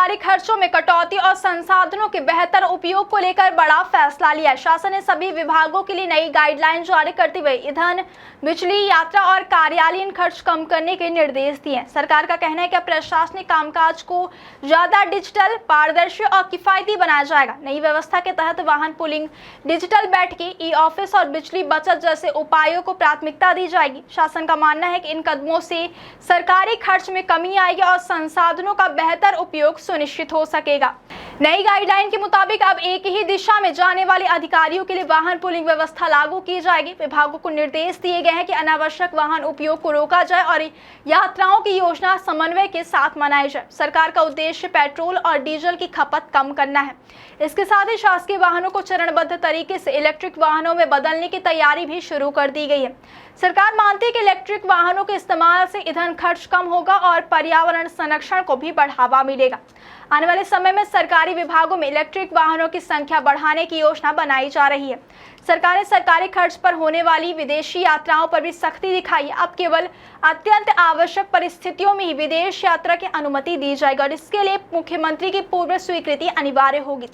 सरकारी खर्चों में कटौती और संसाधनों के बेहतर उपयोग को लेकर बड़ा फैसला लिया है। शासन ने सभी विभागों के लिए नई गाइडलाइन जारी करते हुए ईंधन, बिजली, यात्रा और कार्यालयीन खर्च कम करने के निर्देश दिए हैं। सरकार का कहना है कि प्रशासनिक कामकाज को ज्यादा डिजिटल, पारदर्शी और किफायती बनाया जाएगा। नई व्यवस्था के तहत वाहन पुलिंग, डिजिटल बैठकें, ई ऑफिस और बिजली बचत जैसे उपायों को प्राथमिकता दी जाएगी। शासन का मानना है कि इन कदमों से सरकारी खर्च में कमी आएगी और संसाधनों का बेहतर उपयोग सुनिश्चित हो सकेगा। नई गाइडलाइन के मुताबिक अब एक ही दिशा में जाने वाले अधिकारियों के लिए वाहन पुलिंग व्यवस्था लागू की जाएगी। विभागों को निर्देश दिए गए हैं कि अनावश्यक वाहन उपयोग को रोका जाए और यात्राओं की योजना समन्वय के साथ मनाई जाए। सरकार का उद्देश्य पेट्रोल और डीजल की खपत कम करना है। इसके साथ ही शासकीय वाहनों को चरणबद्ध तरीके से इलेक्ट्रिक वाहनों में बदलने की तैयारी भी शुरू कर दी गई है। सरकार मानती है कि इलेक्ट्रिक वाहनों के इस्तेमाल से ईंधन खर्च कम होगा और पर्यावरण संरक्षण को भी बढ़ावा मिलेगा। आने वाले समय में सरकारी विभागों में इलेक्ट्रिक वाहनों की संख्या बढ़ाने की योजना बनाई जा रही है। सरकार ने सरकारी खर्च पर होने वाली विदेशी यात्राओं पर भी सख्ती दिखाई है। अब केवल अत्यंत आवश्यक परिस्थितियों में ही विदेश यात्रा की अनुमति दी जाएगी और इसके लिए मुख्यमंत्री की पूर्व स्वीकृति अनिवार्य होगी।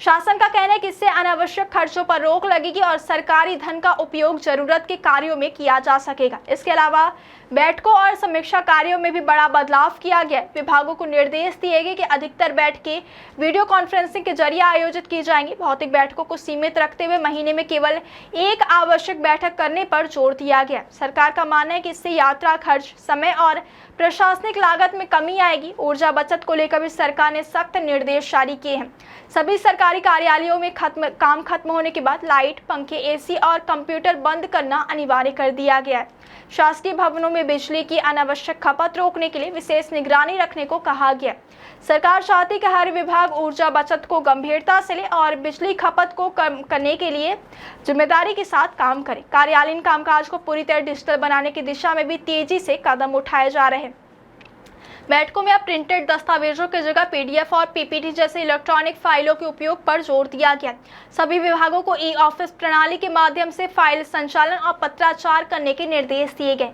शासन का कहना है कि इससे अनावश्यक खर्चों पर रोक लगेगी और सरकारी धन का उपयोग जरूरत के कार्यों में किया जा सकेगा। इसके अलावा बैठकों और समीक्षा कार्यों में भी बड़ा बदलाव किया गया है। विभागों को निर्देश दिए गए कि अधिकतर बैठकें वीडियो कॉन्फ्रेंसिंग के जरिए आयोजित की जाएंगी। भौतिक बैठकों को सीमित रखते हुए महीने में केवल एक आवश्यक बैठक करने पर जोर दिया गया। सरकार का मानना है कि इससे यात्रा खर्च, समय और प्रशासनिक लागत में कमी आएगी। ऊर्जा बचत को लेकर भी सरकार ने सख्त निर्देश जारी किए हैं। सभी सरकारी कार्यालयों में काम खत्म होने के बाद लाइट, पंखे, एसी और कंप्यूटर बंद करना अनिवार्य कर दिया गया है। शासकीय भवनों में बिजली की अनावश्यक खपत रोकने के लिए विशेष निगरानी रखने को कहा गया। सरकार चाहती है कि हर विभाग ऊर्जा बचत को गंभीरता से ले और बिजली खपत को कम करने के लिए जिम्मेदारी के साथ काम करे। कार्यालयीन कामकाज को पूरी तरह डिजिटल बनाने की दिशा में भी तेजी से कदम उठाए जा रहे हैं। बैठकों में अब प्रिंटेड दस्तावेजों की जगह पीडीएफ और पीपीटी जैसे इलेक्ट्रॉनिक फाइलों के उपयोग पर जोर दिया गया। सभी विभागों को ई ऑफिस प्रणाली के माध्यम से फाइल संचालन और पत्राचार करने के निर्देश दिए गए।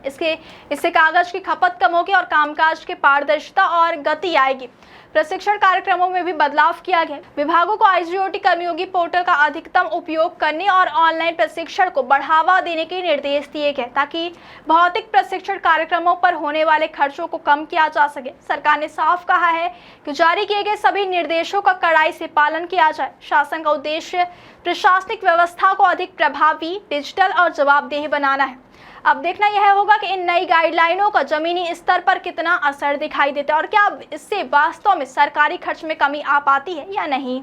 इससे कागज की खपत कम होगी और कामकाज की पारदर्शिता और गति आएगी। प्रशिक्षण कार्यक्रमों में भी बदलाव किया गया। विभागों को आईजीओटी कर्मयोगी पोर्टल का अधिकतम उपयोग करने और ऑनलाइन प्रशिक्षण को बढ़ावा देने के निर्देश दिए गए ताकि भौतिक प्रशिक्षण कार्यक्रमों पर होने वाले खर्चों को कम किया जा सके। सरकार ने साफ कहा है कि जारी किए गए सभी निर्देशों का कड़ाई से पालन किया जाए। शासन का उद्देश्य प्रशासनिक व्यवस्था को अधिक प्रभावी, डिजिटल और जवाबदेह बनाना है। अब देखना यह होगा कि इन नई गाइडलाइनों का जमीनी स्तर पर कितना असर दिखाई देता है और क्या इससे वास्तव में सरकारी खर्च में कमी आ पाती है या नहीं।